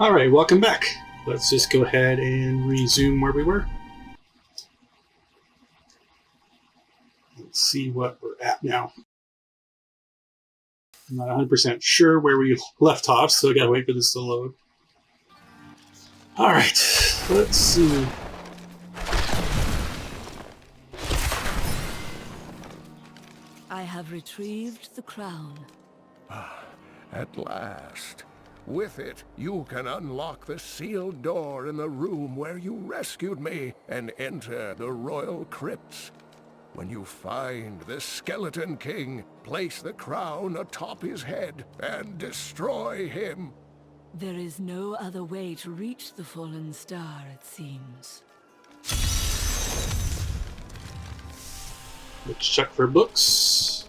Alright, welcome back. Let's just go ahead and resume where we were. Let's see what we're at now. I'm not 100% sure where we left off, so I gotta wait for this to load. Alright, let's see. I have retrieved the crown. At last. With it, you can unlock the sealed door in the room where you rescued me and enter the royal crypts. When you find the Skeleton King, place the crown atop his head and destroy him. There is no other way to reach the fallen star, it seems. Let's check for books.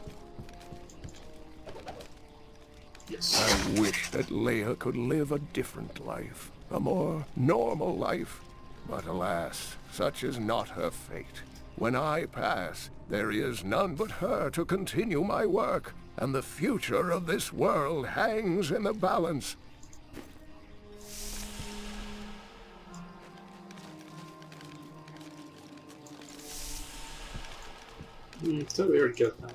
Yes. I wish that Leia could live a different life, a more normal life. But alas, such is not her fate. When I pass, there is none but her to continue my work, and the future of this world hangs in the balance. I thought we already got that one.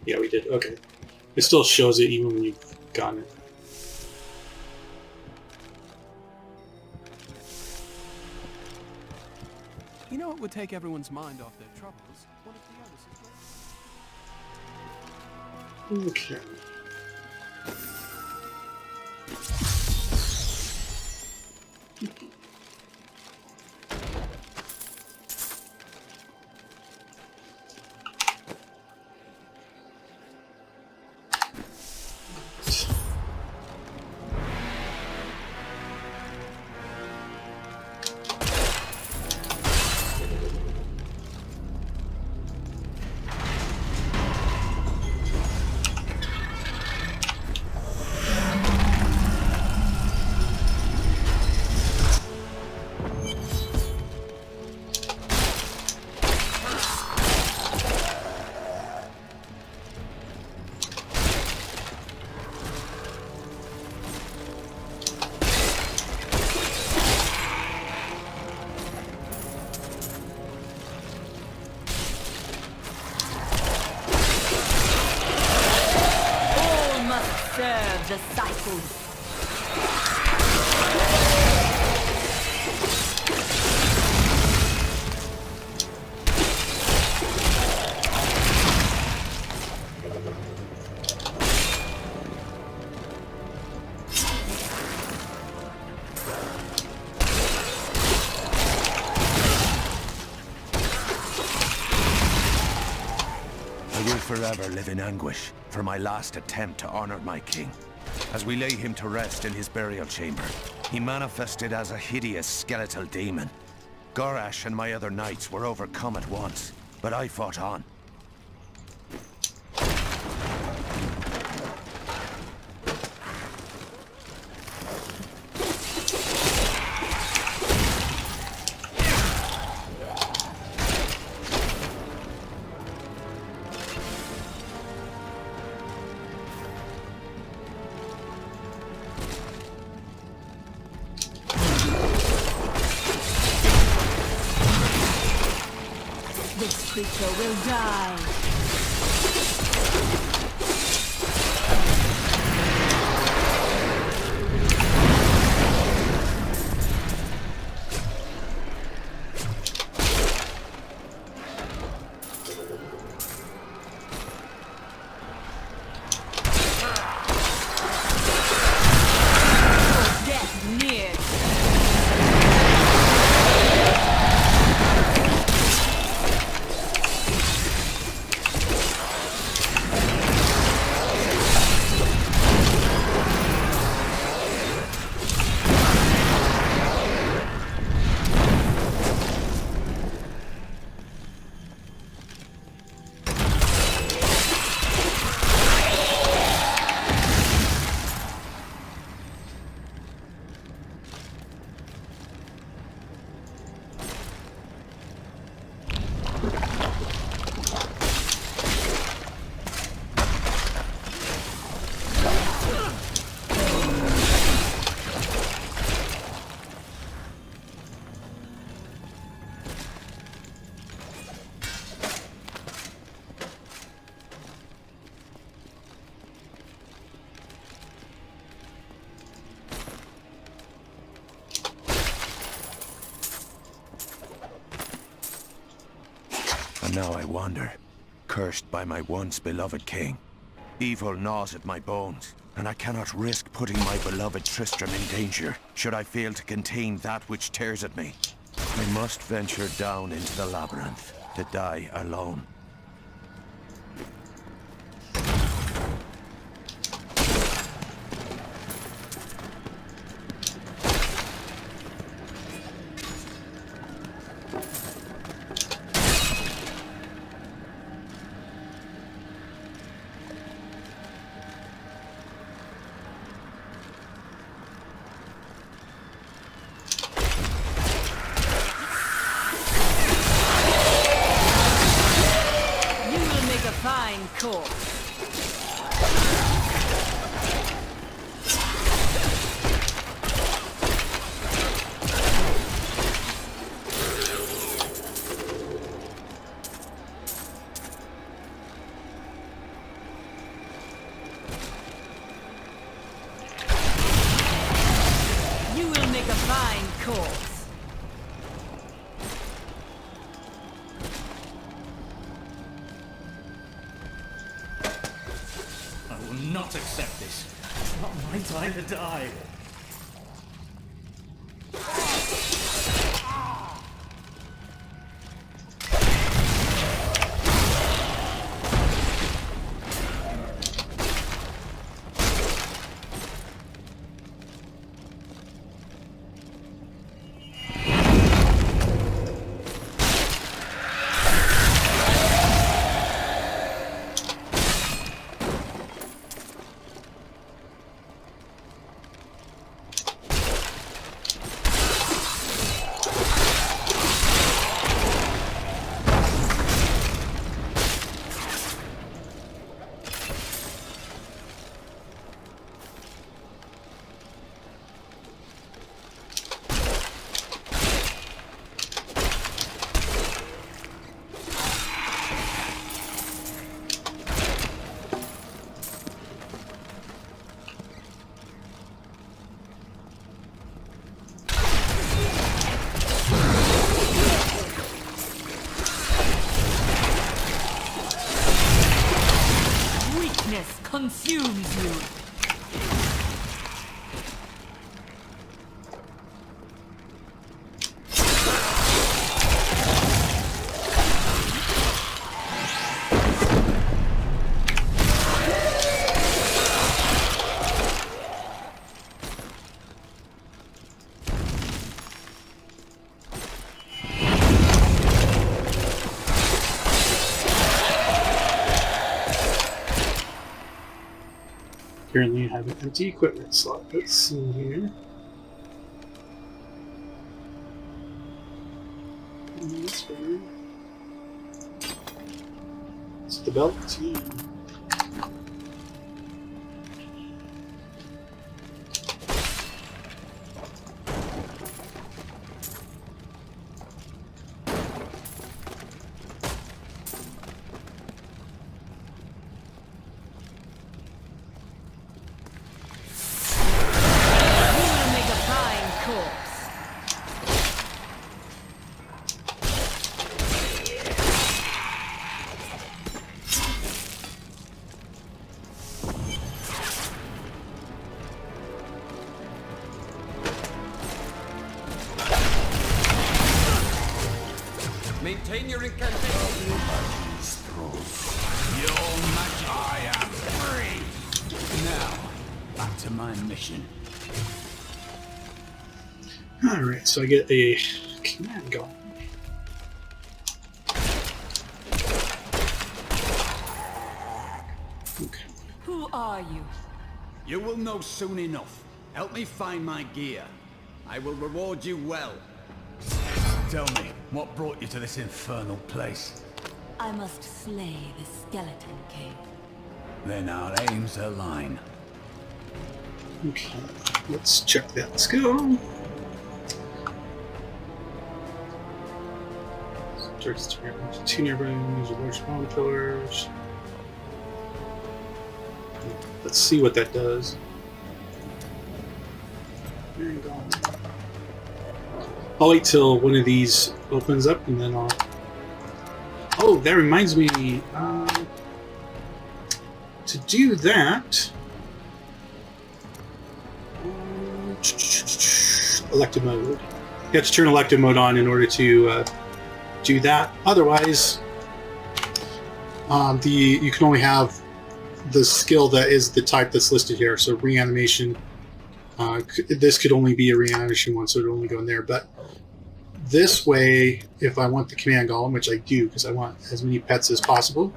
Yeah, we did. Okay. It still shows it even when you've gotten it. You know what would take everyone's mind off their troubles? One of the others. Okay. Serve the cycles. I will forever live in anguish for my last attempt to honor my king. As we lay him to rest in his burial chamber, he manifested as a hideous skeletal demon. Gorash and my other knights were overcome at once, but I fought on. This creature will die. Death near. And now I wander, cursed by my once beloved king. Evil gnaws at my bones, and I cannot risk putting my beloved Tristram in danger, should I fail to contain that which tears at me. I must venture down into the labyrinth, to die alone. Fine course. You will make a fine course. Not accept this. It's not my time to die. Consumes you. Currently, I have an empty equipment slot. Let's see here. That's fine. It's the belt team. Maintain your incantation. Your magic. I am free. Now, back to my mission. Alright, so I get a command gun. Okay. Who are you? You will know soon enough. Help me find my gear. I will reward you well. Tell me, what brought you to this infernal place? I must slay the Skeleton King. Then our aims align. Okay, let's check that. Let's go. Targets two nearby enemies with large spawn pillars. Let's see what that does. There you go. I'll wait till one of these opens up and then Oh, that reminds me. To do that, elective mode. You have to turn elective mode on in order to do that. Otherwise, you can only have the skill that is the type that's listed here. So reanimation. This could only be a reanimation one, so it would only go in there. But this way, if I want the command golem, which I do because I want as many pets as possible,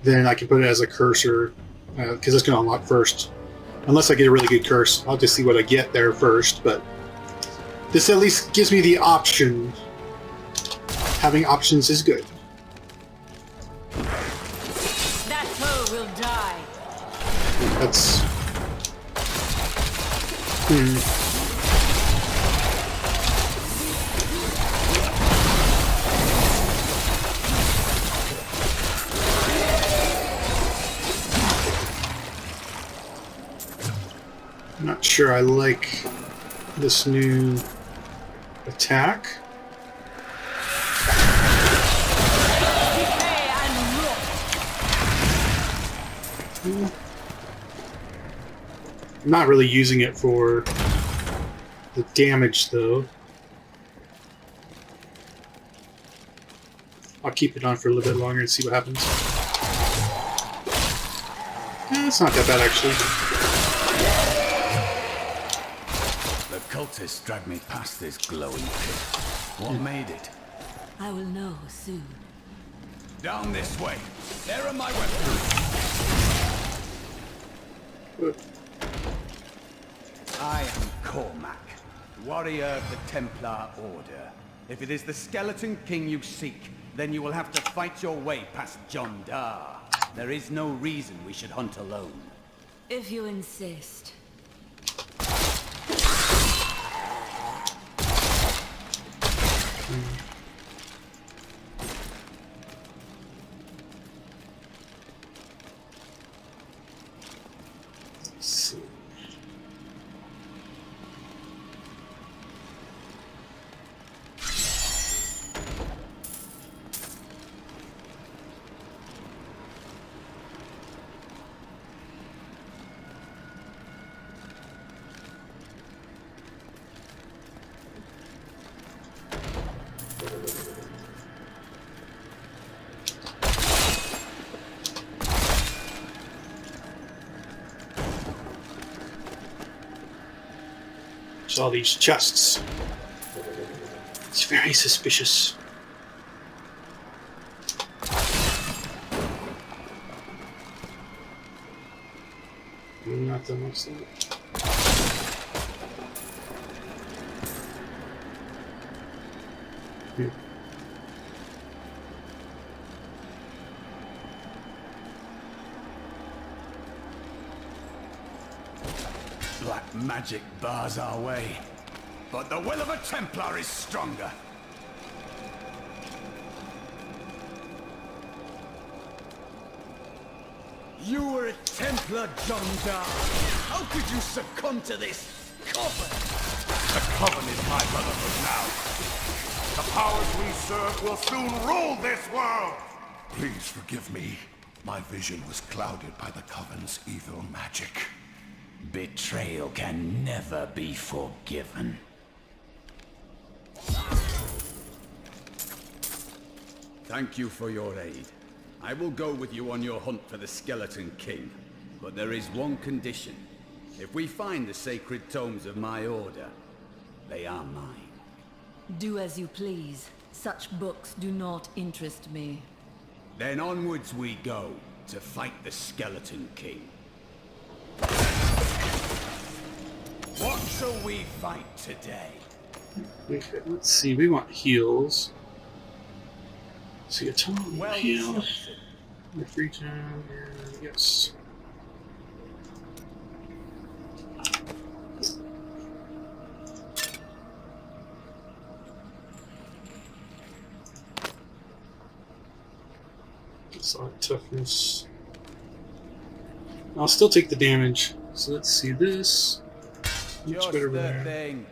then I can put it as a cursor, because it's going to unlock first. Unless I get a really good curse. I'll just see what I get there first, but this at least gives me the option. Having options is good. That foe will die. That's... I'm not sure I like this new attack. I'm not really using it for the damage, though. I'll keep it on for a little bit longer and see what happens. It's not that bad, actually. The cultists dragged me past this glowing pit. What made it? I will know soon. Down this way. There are my weapons. I am Cormac, warrior of the Templar Order. If it is the Skeleton King you seek, then you will have to fight your way past John Dar. There is no reason we should hunt alone. If you insist. All these chests. It's very suspicious. Not that much. Here. Black magic bars our way, but the will of a Templar is stronger. You were a Templar, John Dar. How could you succumb to this coven? The Coven is my brotherhood now. The powers we serve will soon rule this world! Please forgive me. My vision was clouded by the Coven's evil magic. Betrayal can never be forgiven. Thank you for your aid. I will go with you on your hunt for the Skeleton King. But there is one condition. If we find the sacred tomes of my order, they are mine. Do as you please. Such books do not interest me. Then onwards we go to fight the Skeleton King. What shall we fight today? Okay, let's see. We want heals. See a ton Well heal. chosen. Your free time, and yes. Solid toughness. I'll still take the damage. So let's see this. Much Just better the there. thing.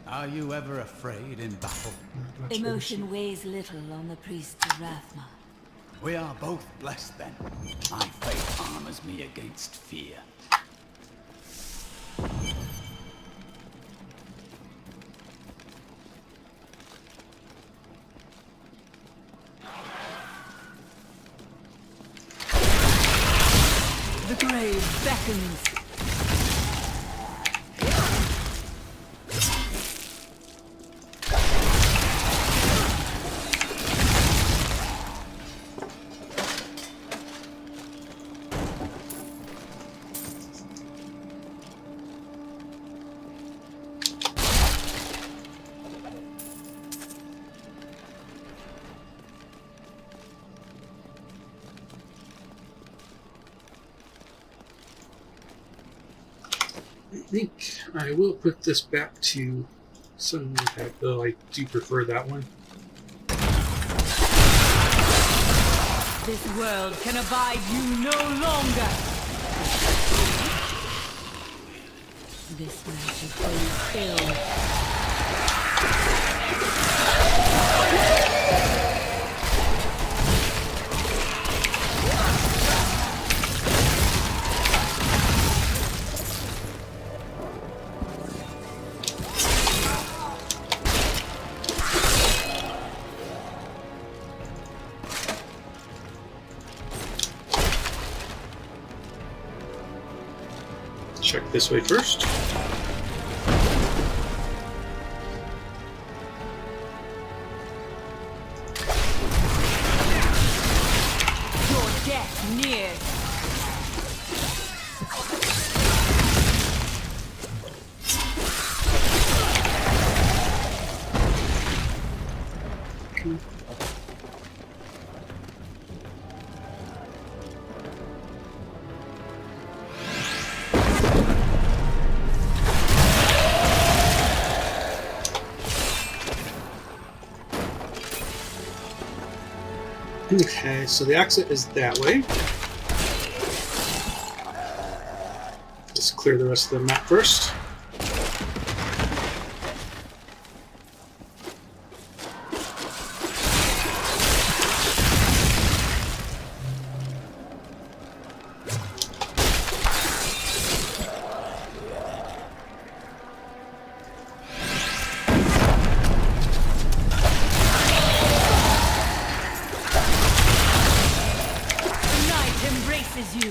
Are you ever afraid in battle? Much better. Emotion weighs little on the priest's Rathma. We are both blessed then. My faith armors me against fear. The grave beckons. I think I will put this back to Sun Impact, though I do prefer that one. This world can abide you no longer. This magic is ill. Check this way first. Your death nears. Okay, so the exit is that way. Let's clear the rest of the map first. You.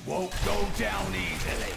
Won't go down easily.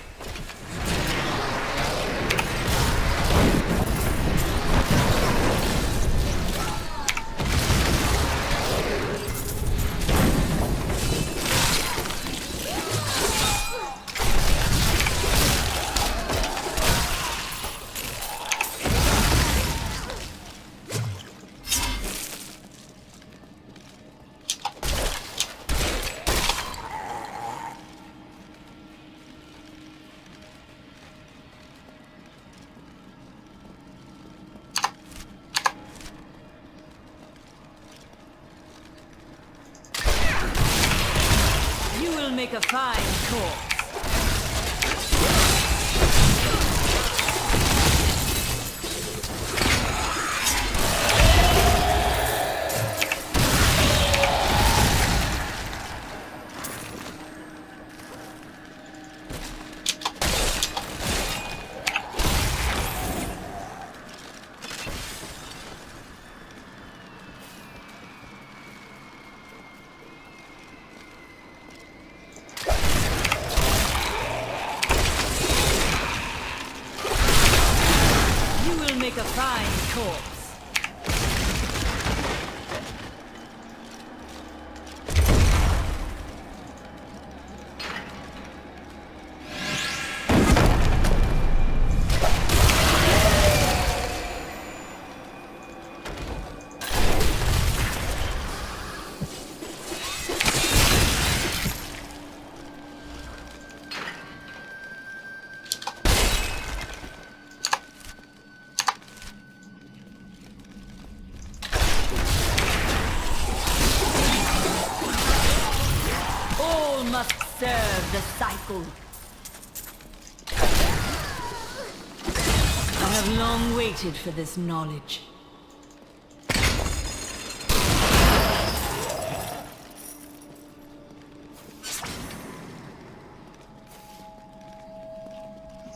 Make a fine corpse. Make a fine corpse. rascal! I have long waited for this knowledge.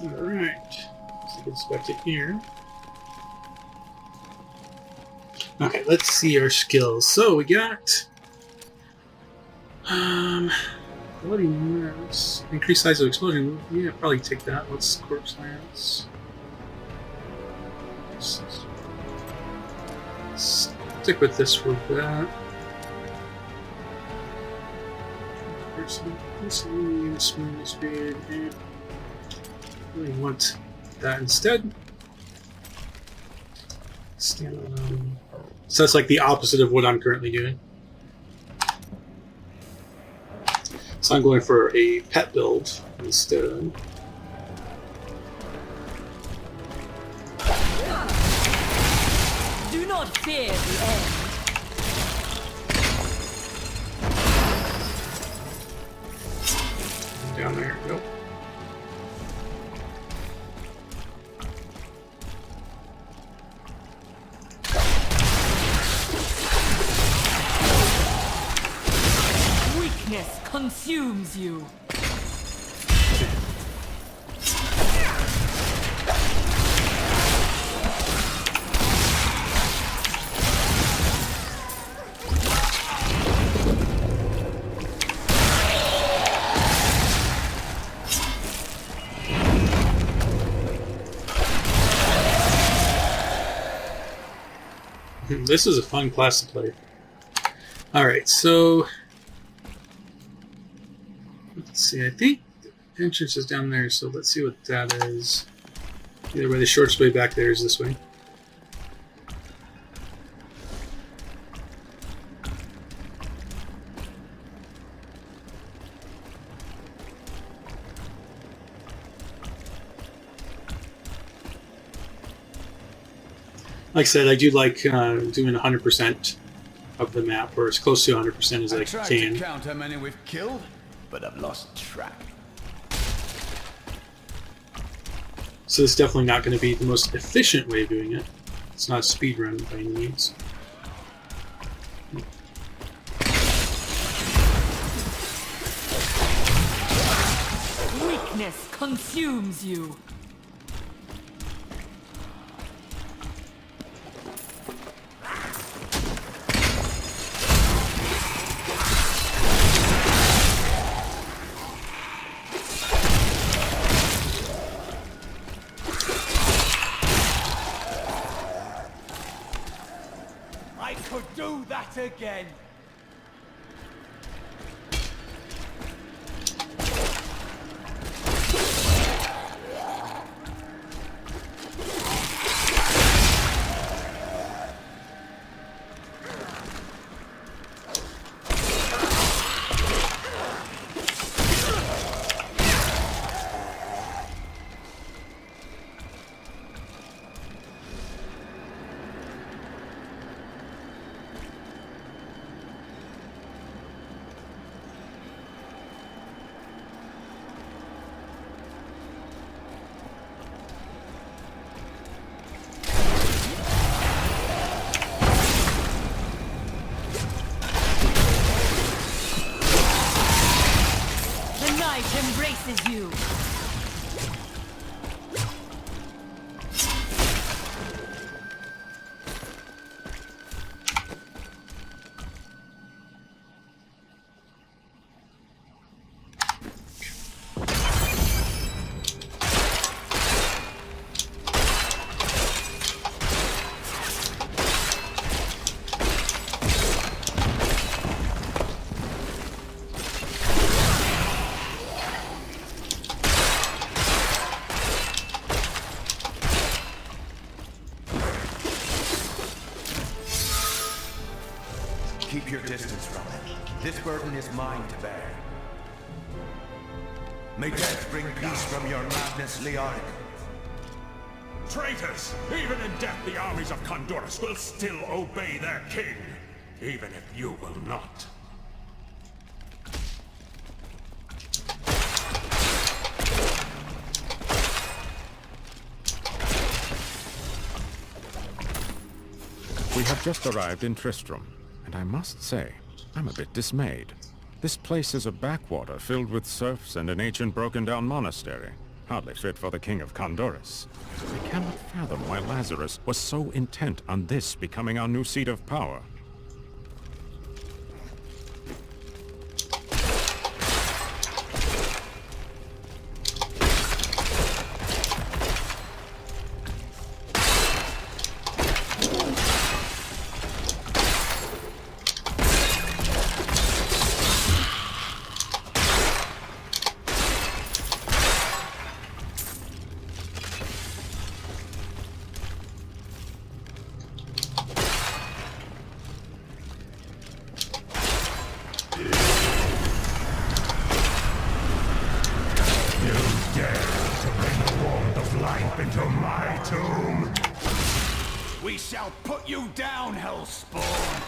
Alright. So let's get back to here. Okay, let's see our skills. So we got bloody nerves. Increased size of explosion. Yeah, probably take that. What's corpse lance? Stick with this for that. Smooth speed. And really want that instead. Standalone. So that's like the opposite of what I'm currently doing. So I'm going for a pet build instead. Do not fear the end. Down there, nope. Weakness consumes you. This is a fun class to play. Alright, so let's see, I think the entrance is down there, so let's see what that is. Either way, the shortest way back there is this way. Like I said, I do like doing 100% of the map, or as close to 100% as I tried can. to count how many we've killed, but I've lost track. So it's definitely not going to be the most efficient way of doing it. It's not a speed run by any means. Weakness consumes you. I could do that again. Embraces you. Keep your distance from him. This burden is mine to bear. May death bring peace from your madness, Leoric. Traitors! Even in death, the armies of Condorus will still obey their king, even if you will not. We have just arrived in Tristram, and I must say, I'm a bit dismayed. This place is a backwater filled with serfs and an ancient broken-down monastery. Hardly fit for the King of Condorus. I cannot fathom why Lazarus was so intent on this becoming our new seat of power. We shall put you down, Hellspawn!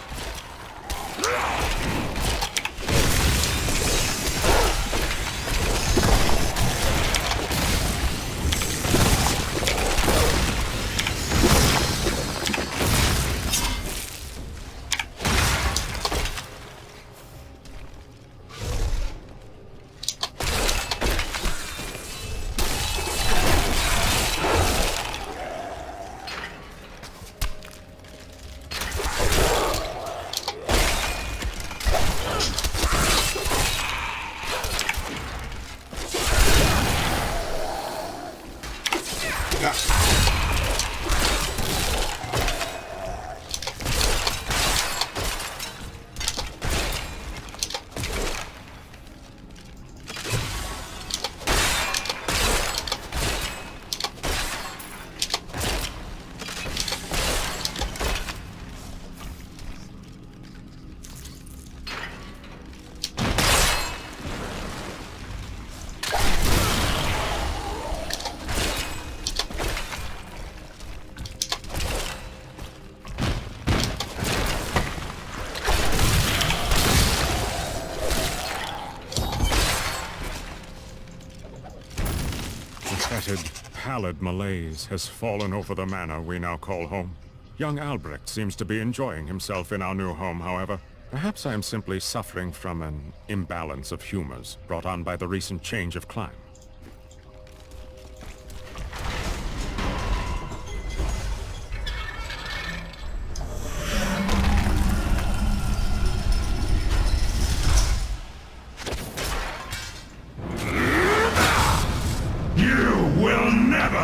Pallid malaise has fallen over the manor we now call home. Young Albrecht seems to be enjoying himself in our new home, however. Perhaps I am simply suffering from an imbalance of humors brought on by the recent change of climate.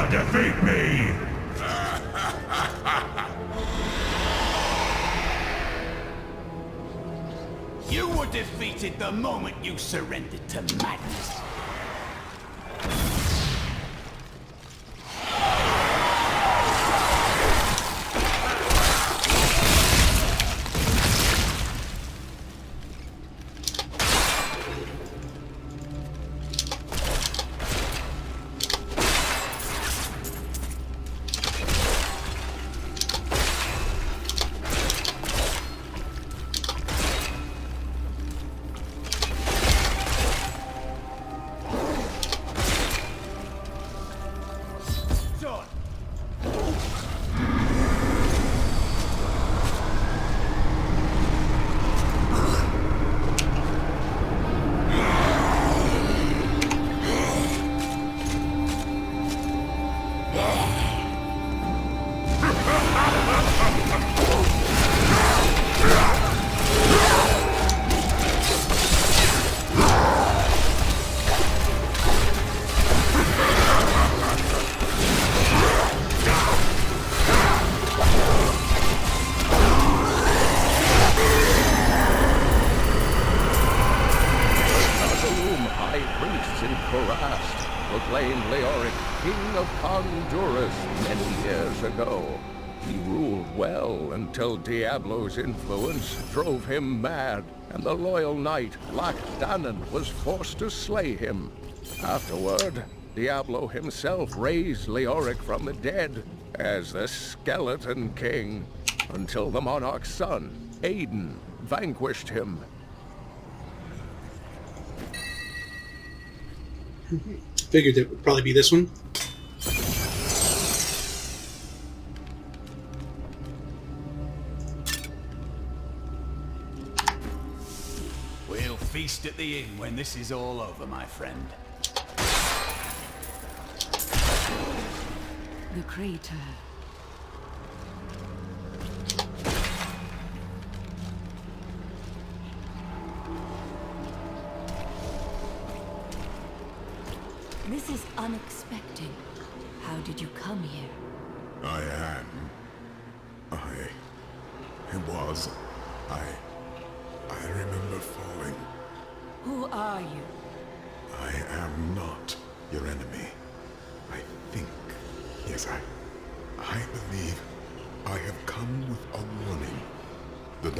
Defeat me! You were defeated the moment you surrendered to madness. Proclaimed Leoric King of Condorus many years ago. He ruled well until Diablo's influence drove him mad, and the loyal knight Black Danon was forced to slay him. Afterward, Diablo himself raised Leoric from the dead as the Skeleton King, until the monarch's son, Aiden, vanquished him. Figured it would probably be this one. feast at the inn when this is all over, my friend. The crater. This is unexpected. How did you come here? I remember falling. Who are you? I am not your enemy. I think, yes, I believe I have come with a warning. The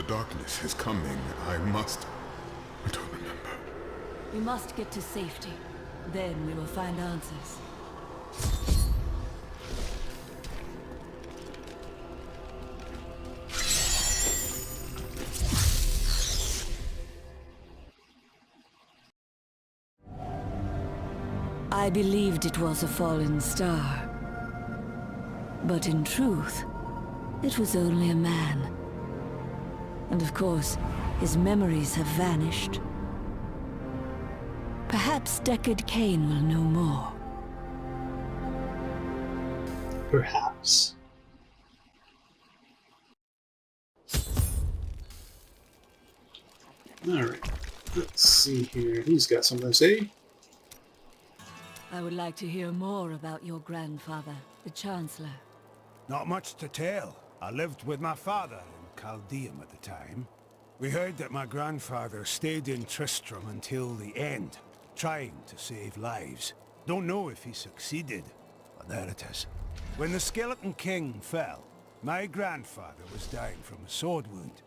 darkness is coming. I don't remember. We must get to safety. Then we will find answers. I believed it was a fallen star. But in truth, it was only a man. And of course, his memories have vanished. Perhaps Deckard Cain will know more. Perhaps. Alright, let's see here. He's got something to say. I would like to hear more about your grandfather, the Chancellor. Not much to tell. I lived with my father in Chaldeum at the time. We heard that my grandfather stayed in Tristram until the end, trying to save lives. Don't know if he succeeded, but there it is. When the Skeleton King fell, my grandfather was dying from a sword wound.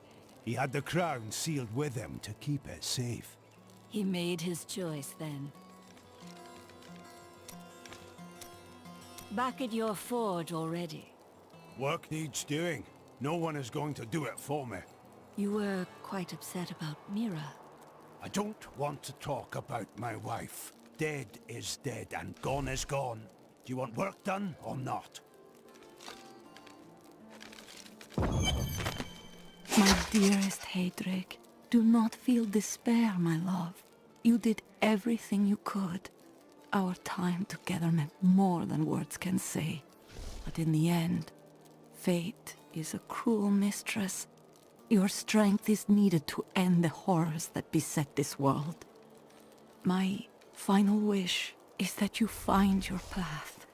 He had the crown sealed with him to keep it safe. He made his choice then. Back at your forge already. Work needs doing. No one is going to do it for me. You were quite upset about Mira. I don't want to talk about my wife. Dead is dead and gone is gone. Do you want work done or not? My dearest Heydrich, do not feel despair, my love. You did everything you could. Our time together meant more than words can say. But in the end, fate is a cruel mistress. Your strength is needed to end the horrors that beset this world. My final wish is that you find your path.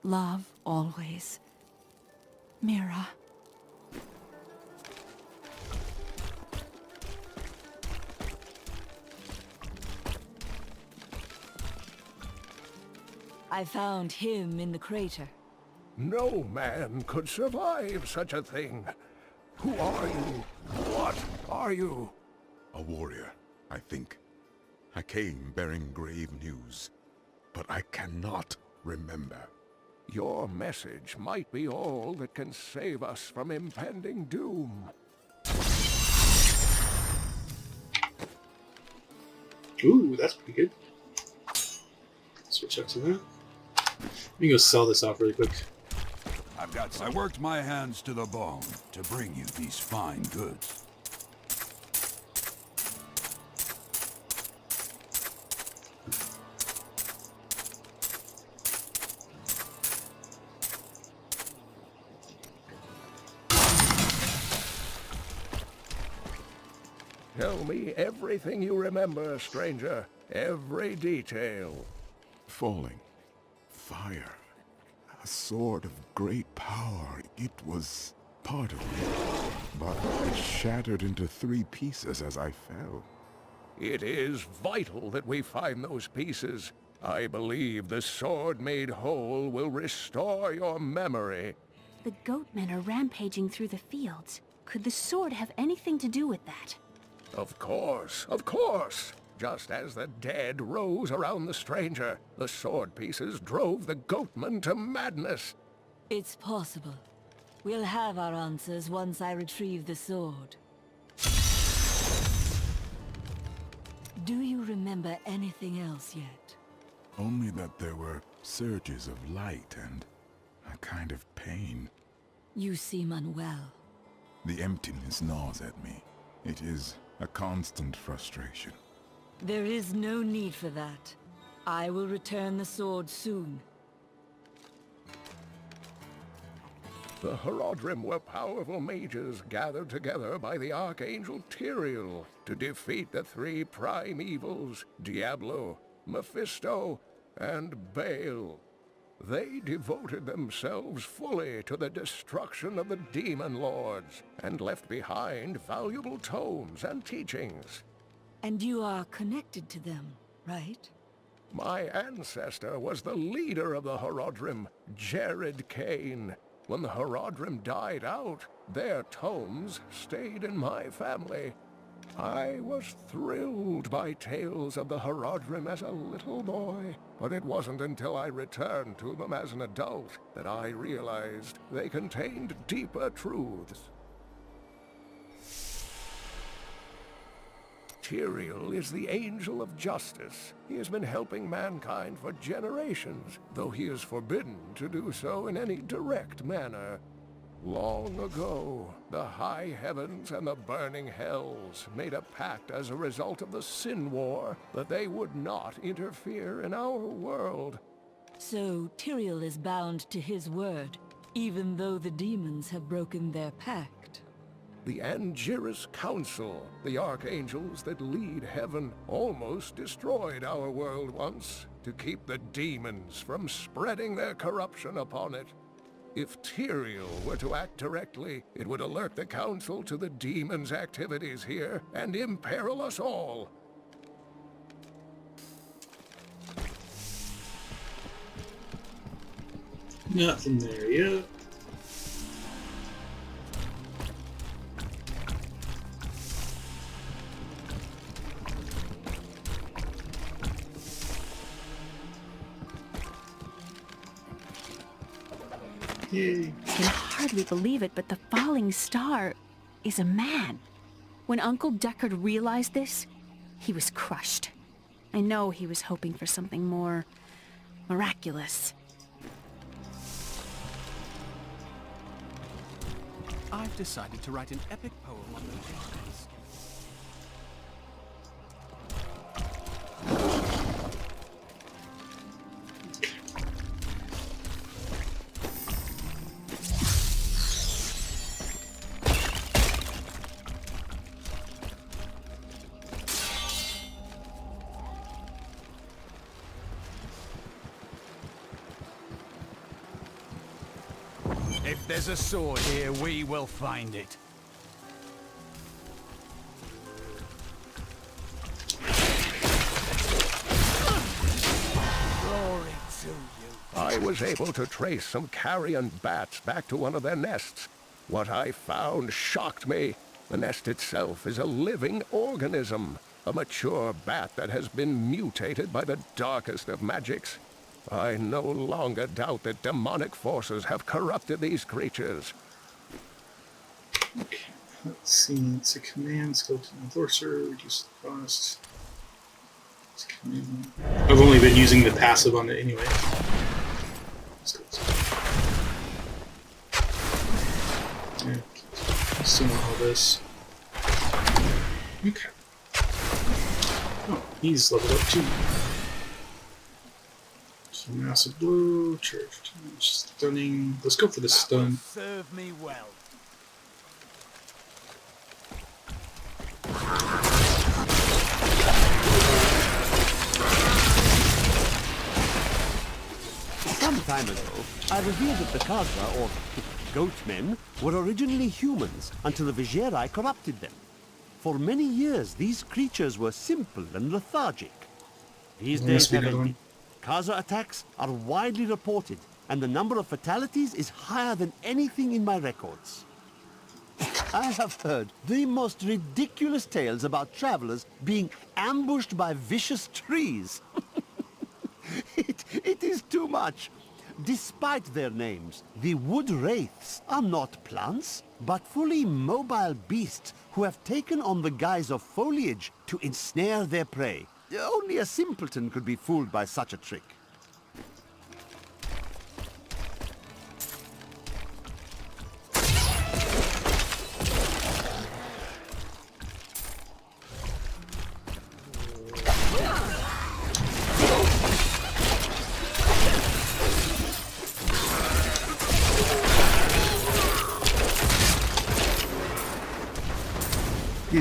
Love always. Mira. I found him in the crater. No man could survive such a thing. Who are you? What are you? A warrior, I think. I came bearing grave news, but I cannot remember. Your message might be all that can save us from impending doom. Ooh, that's pretty good. Switch up to that. Let me go sell this off really quick. I worked my hands to the bone to bring you these fine goods. Tell me everything you remember, stranger. Every detail. Falling. Fire. A sword of great power. It was part of me, but it shattered into 3 pieces as I fell. It is vital that we find those pieces. I believe the sword made whole will restore your memory. The goatmen are rampaging through the fields. Could the sword have anything to do with that? Of course, of course. Just as the dead rose around the stranger, the sword pieces drove the goatmen to madness. It's possible. We'll have our answers once I retrieve the sword. Do you remember anything else yet? Only that there were surges of light and a kind of pain. You seem unwell. The emptiness gnaws at me. It is a constant frustration. There is no need for that. I will return the sword soon. The Horodrim were powerful mages gathered together by the Archangel Tyrael to defeat the three prime evils, Diablo, Mephisto, and Baal. They devoted themselves fully to the destruction of the demon lords and left behind valuable tomes and teachings. And you are connected to them, right? My ancestor was the leader of the Horodrim, Jared Kane. When the Horodrim died out, their tomes stayed in my family. I was thrilled by tales of the Horodrim as a little boy, but it wasn't until I returned to them as an adult that I realized they contained deeper truths. Tyrael is the angel of justice. He has been helping mankind for generations, though he is forbidden to do so in any direct manner. Long ago, the high heavens and the burning hells made a pact as a result of the Sin War that they would not interfere in our world. So Tyrael is bound to his word, even though the demons have broken their pact. The Angiris Council, the archangels that lead heaven, almost destroyed our world once to keep the demons from spreading their corruption upon it. If Tyrael were to act directly, it would alert the Council to the demons' activities here and imperil us all. Nothing there yet. I can hardly believe it, but the falling star is a man. When Uncle Deckard realized this, he was crushed. I know he was hoping for something more miraculous. I've decided to write an epic poem on those days. If there's a sword here, we will find it. Glory to you. I was able to trace some carrion bats back to one of their nests. What I found shocked me. The nest itself is a living organism, a mature bat that has been mutated by the darkest of magics. I no longer doubt that demonic forces have corrupted these creatures. Okay, let's see. It's a command, skill to enforcer, reduce the cost. It's a command. I've only been using the passive on it anyway. Yeah, still want all this. Okay. Oh, he's leveled up too. So massive blow, charge, stunning. Let's go for the stun. Serve me well. Some time ago, I revealed that the Khazra, or goatmen, were originally humans until the Vigerai corrupted them. For many years, these creatures were simple and lethargic. These days have ended. Khazra attacks are widely reported, and the number of fatalities is higher than anything in my records. I have heard the most ridiculous tales about travelers being ambushed by vicious trees. It is too much. Despite their names, the wood wraiths are not plants, but fully mobile beasts who have taken on the guise of foliage to ensnare their prey. Only a simpleton could be fooled by such a trick. We'll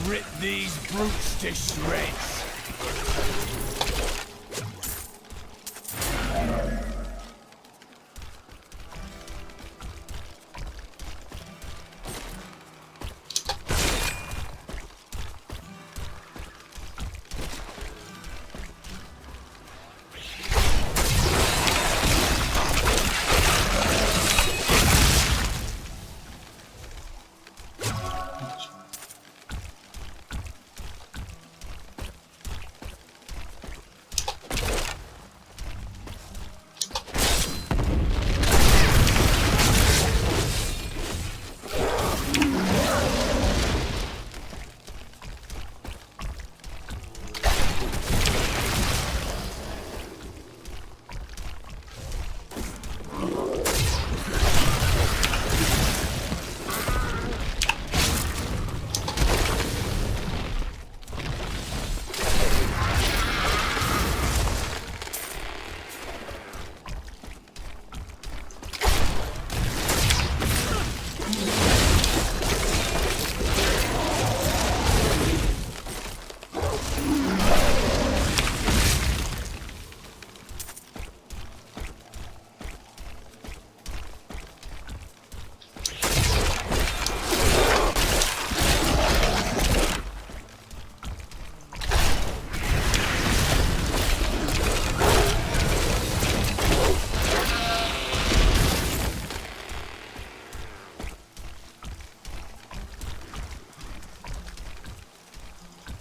rip these brutes to shreds.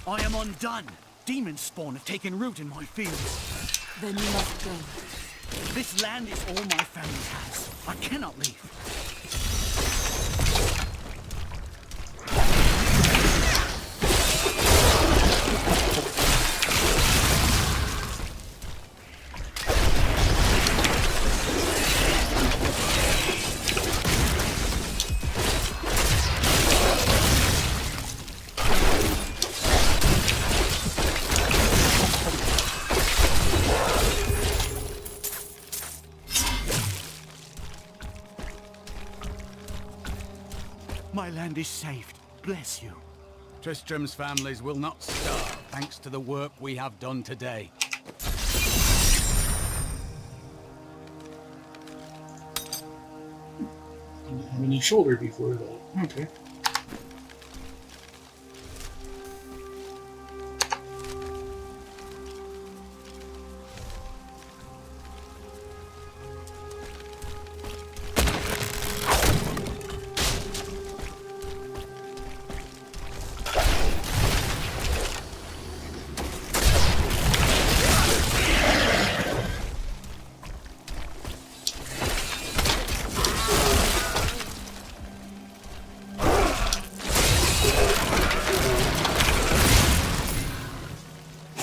I am undone. Demon spawn have taken root in my fields. Then you must go. This land is all my family has. I cannot leave. My land is saved. Bless you. Tristram's families will not starve thanks to the work we have done today. Didn't have any shoulder before that. Okay.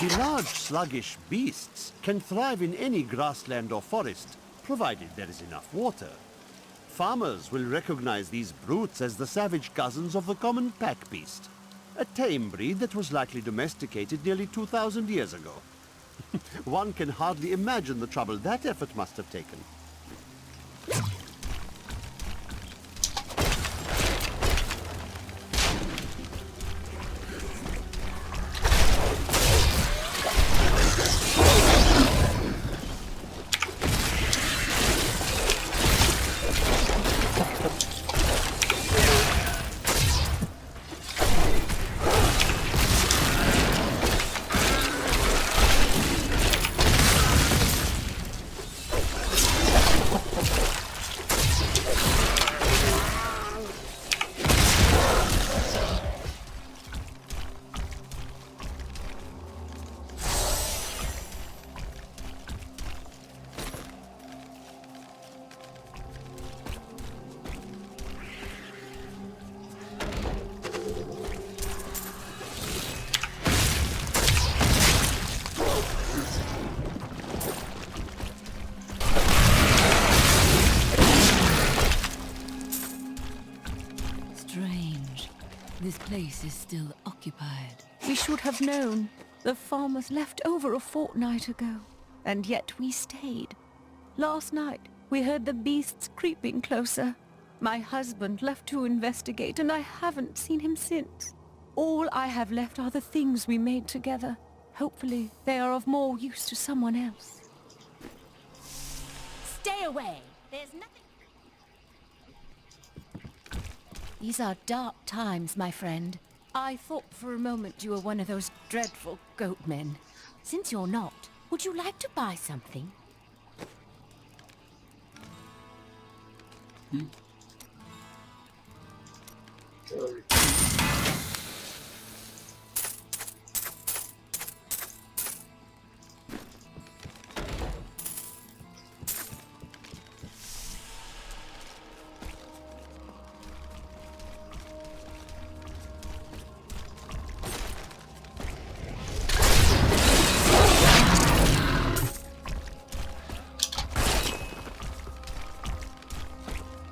The large, sluggish beasts can thrive in any grassland or forest, provided there is enough water. Farmers will recognize these brutes as the savage cousins of the common pack beast, a tame breed that was likely domesticated nearly 2,000 years ago. One can hardly imagine the trouble that effort must have taken. This place is still occupied. We should have known. The farmers left over a fortnight ago, and yet we stayed. Last night, we heard the beasts creeping closer. My husband left to investigate, and I haven't seen him since. All I have left are the things we made together. Hopefully, they are of more use to someone else. Stay away! There's nothing... These are dark times, my friend. I thought for a moment you were one of those dreadful goat men. Since you're not, would you like to buy something?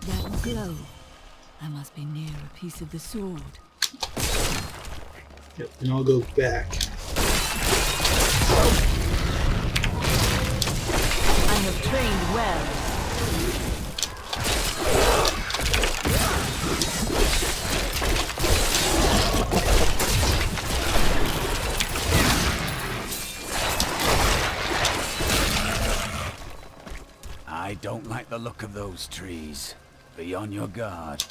That glow. I must be near a piece of the sword. Yep, and I'll go back. I have trained well. I don't like the look of those trees. Be on your guard.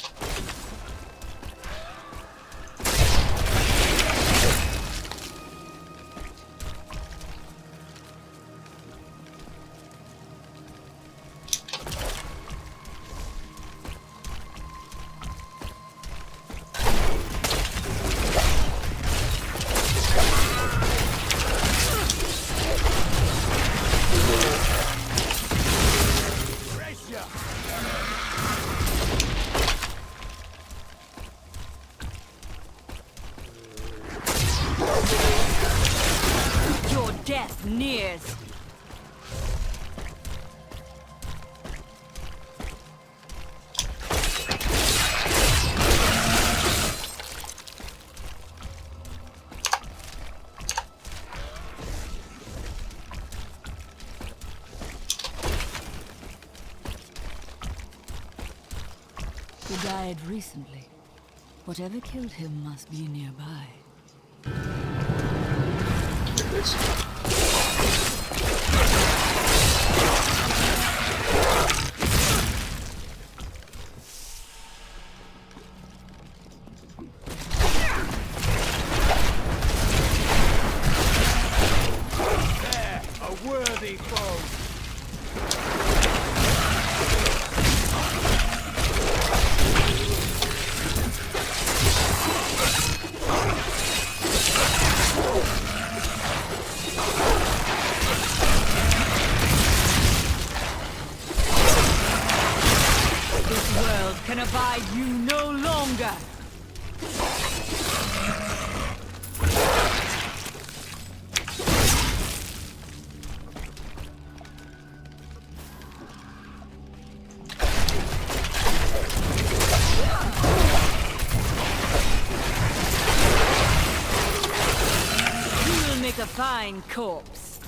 Your death nears. He died recently. Whatever killed him must be nearby. There, a worthy foe. This world can abide you no longer. You'll make a fine corpse.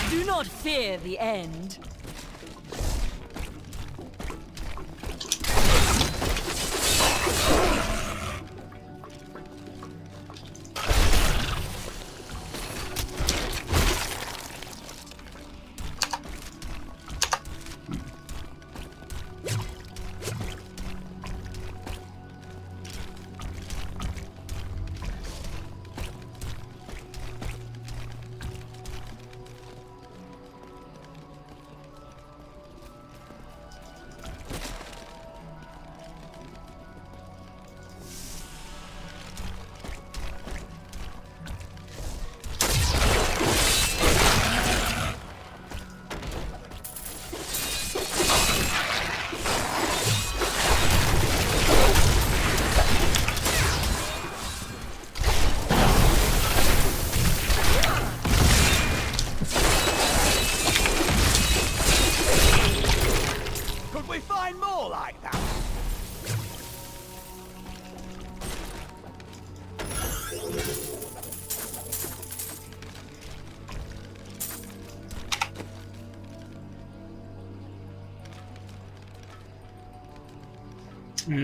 Do not fear the end.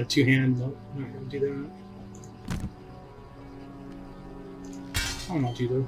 Two-hand, nope, not gonna do that. I'll not do though.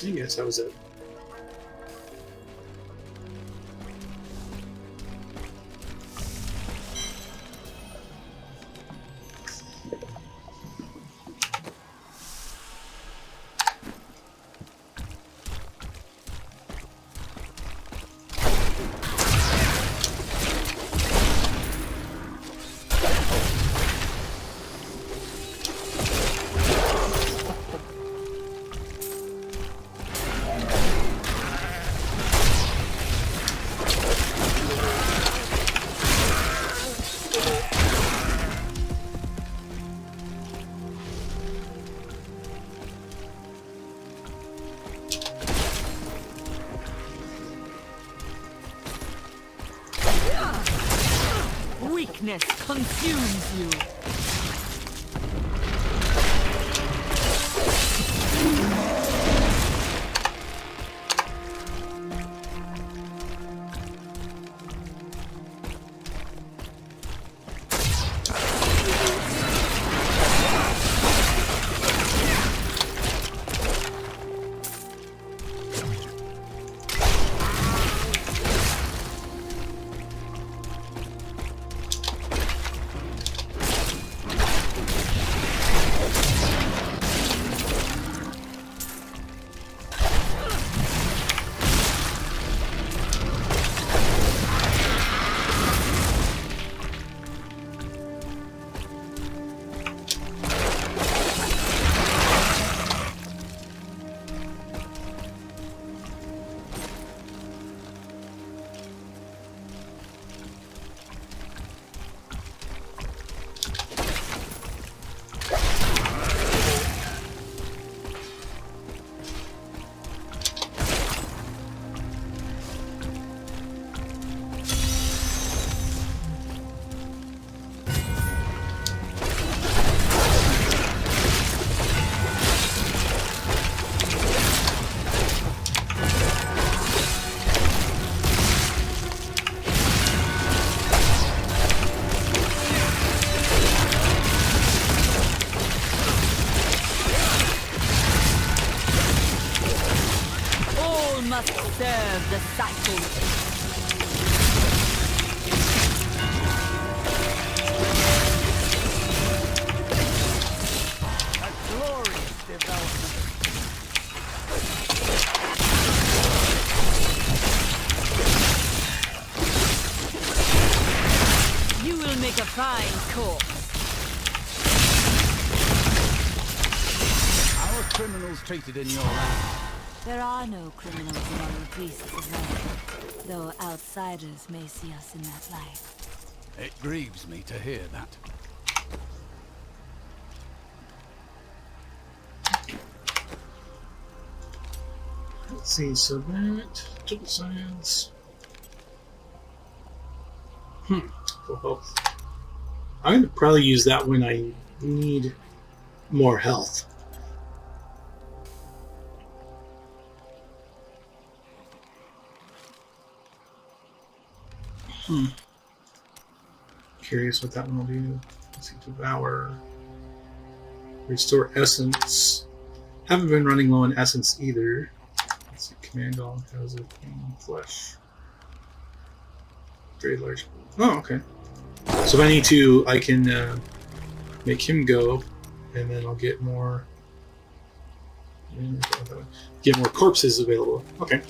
I guess that was it. Weakness consumes you. Must serve the cycle. A glorious development. You will make a fine corpse. How are criminals treated in your land? There are no criminals among the priests of Rome, though outsiders may see us in that light. It grieves me to hear that. Let's see, so that triple science. Full health. I'm gonna probably use that when I need more health. Curious what that one will do. Let's see, devour. Restore essence. Haven't been running low on essence either. Let's see, command all has it in flesh. Very large. Oh, okay. So if I need to, I can make him go, and then I'll get more. Get more corpses available. Okay.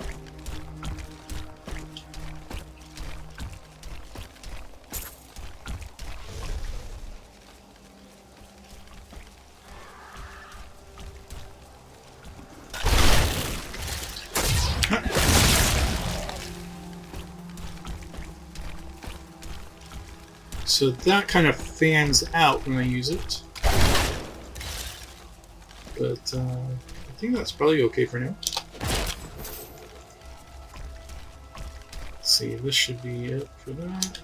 So that kind of fans out when I use it. But I think that's probably okay for now. Let's see, this should be it for that.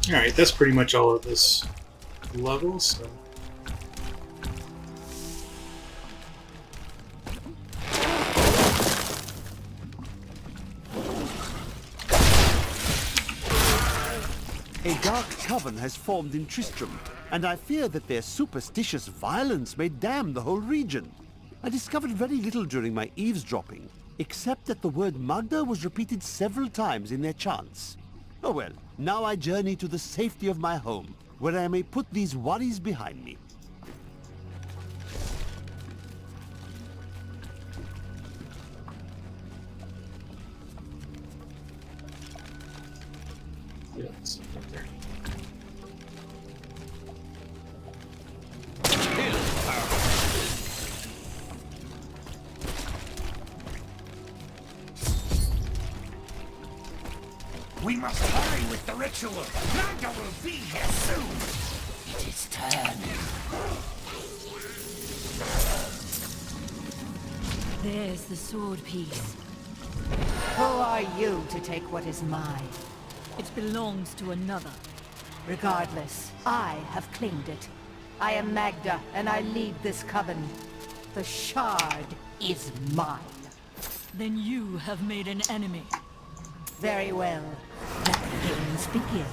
Alright, that's pretty much all of this level, so... A dark coven has formed in Tristram, and I fear that their superstitious violence may damn the whole region. I discovered very little during my eavesdropping, except that the word Magda was repeated several times in their chants. Oh well, now I journey to the safety of my home, where I may put these worries behind me. Yeah, it's right there. We must hurry with the ritual. Magda will be here soon. It is turn. There's the sword piece. Who are you to take what is mine? It belongs to another. Regardless, I have claimed it. I am Magda, and I lead this coven. The shard is mine. Then you have made an enemy. Very well. Let the games begin.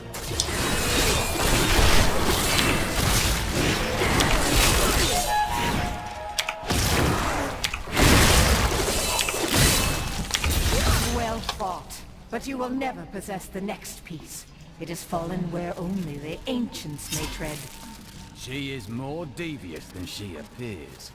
Well fought, but you will never possess the next piece. It has fallen where only the ancients may tread. She is more devious than she appears.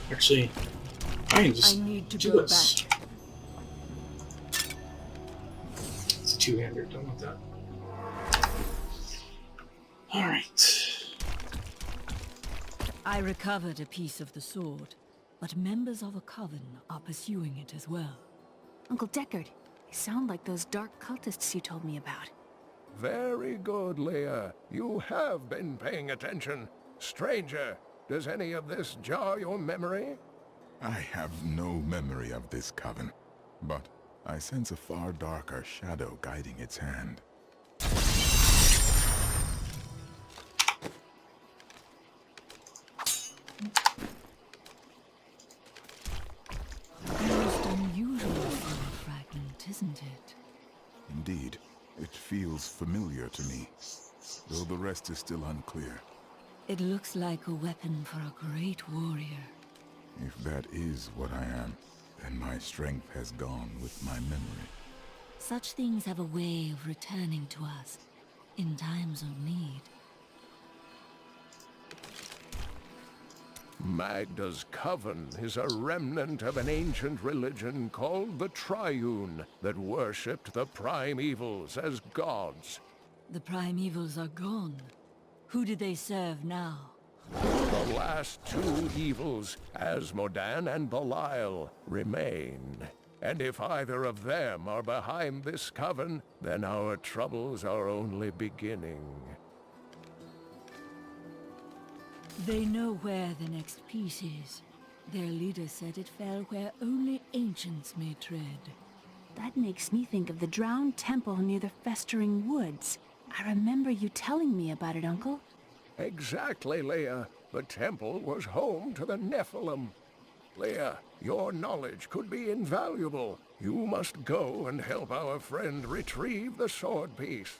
Actually, I can just need to do go this. back. It's a two-hander, don't want that. Alright. I recovered a piece of the sword, but members of a coven are pursuing it as well. Uncle Deckard, they sound like those dark cultists you told me about. Very good, Leah. You have been paying attention. Stranger, does any of this jar your memory? I have no memory of this coven, but I sense a far darker shadow guiding its hand. Most unusual sword fragment, isn't it? Indeed, it feels familiar to me, though the rest is still unclear. It looks like a weapon for a great warrior. If that is what I am, then my strength has gone with my memory. Such things have a way of returning to us in times of need. Magda's coven is a remnant of an ancient religion called the Triune that worshipped the primevals as gods. The primevals are gone. Who do they serve now? The last two evils, Asmodan and Belial, remain. And if either of them are behind this coven, then our troubles are only beginning. They know where the next piece is. Their leader said it fell where only ancients may tread. That makes me think of the drowned temple near the festering woods. I remember you telling me about it, Uncle. Exactly, Leia. The temple was home to the Nephilim. Leah, your knowledge could be invaluable. You must go and help our friend retrieve the sword piece.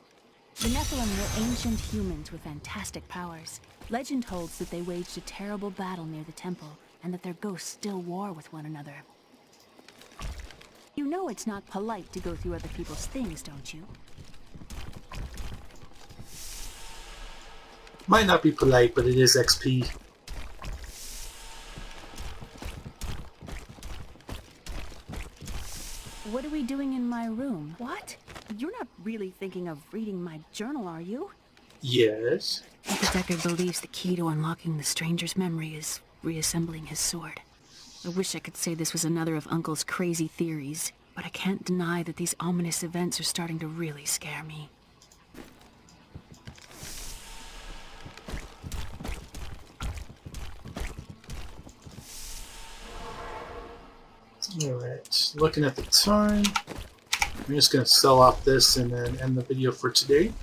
The Nephilim were ancient humans with fantastic powers. Legend holds that they waged a terrible battle near the temple, and that their ghosts still war with one another. You know it's not polite to go through other people's things, don't you? Might not be polite, but it is XP. What are we doing in my room? What? You're not really thinking of reading my journal, are you? Yes. Uncle Deckard believes the key to unlocking the stranger's memory is reassembling his sword. I wish I could say this was another of Uncle's crazy theories, but I can't deny that these ominous events are starting to really scare me. Alright, looking at the time, I'm just going to sell off this and then end the video for today.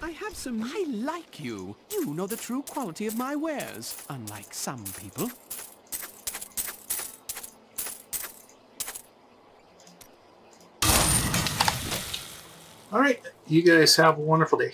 I have some... I like you. You know the true quality of my wares, unlike some people. Alright, you guys have a wonderful day.